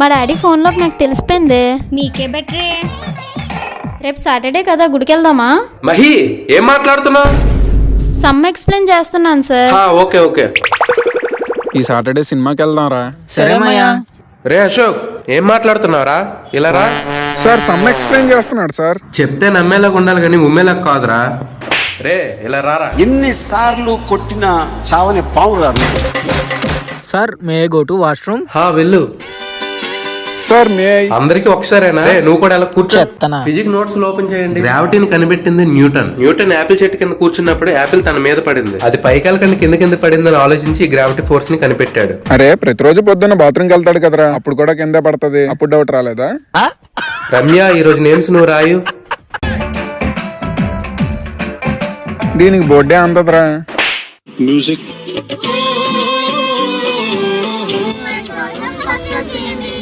మా డాడీ ఫోన్లోకి నాకు తెలిసిపోయింది. మీకే బెటరే. రేపు సాటర్డే కదా, గుడికి వెళ్దామా? మహి, ఏం మాట్లాడుతున్నావు? సమ్ ఎక్స్ప్లెయిన్ చేస్తున్నాను సార్. Okay okay. ఈ సాటర్డే సినిమాకి వెళ్దాంరా. సరే మాయా. రే అశోక్, ఏం మాట్లాడుతున్నావురా? ఇలా రా. సార్ సమ్ ఎక్స్ప్లెయిన్ చేస్తున్నాడు సార్. చెప్తే నమ్మేలాగా ఉండాలి కానీ ఉమ్మేలాగా కాదురా. రే ఇలా రారా. ఎన్నిసార్లు కొట్టినా చావని పావు గారు. Sir may go to washroom. వెళ్ళు. సార్ మే అందరికి ఒకసారేనా? నువ్వు కూడా అలా కూర్చో. చెత్తనా. ఫిజిక్స్ నోట్స్ ఓపెన్ చేయండి. గ్రావిటీని కనిపెట్టింది న్యూటన్ యాపిల్ చెట్టు కింద కూర్చున్నప్పుడు యాపిల్ తన మీద పడింది. అది పైకాల కంటే కింద పడిందని ఆలోచించి గ్రావిటీ ఫోర్స్ ని కనిపెట్టాడు. అరే ప్రతిరోజు పొద్దున్న బాత్రూమ్కి వెళ్తాడు కదరా, అప్పుడు కూడా కింద పడుతుంది. అప్పుడు డౌట్ రాలేదా? రమ్య, ఈ రోజు నేమ్స్ నువ్వు రాయు. దీనికి బోర్డే అందదురా. మ్యూజిక్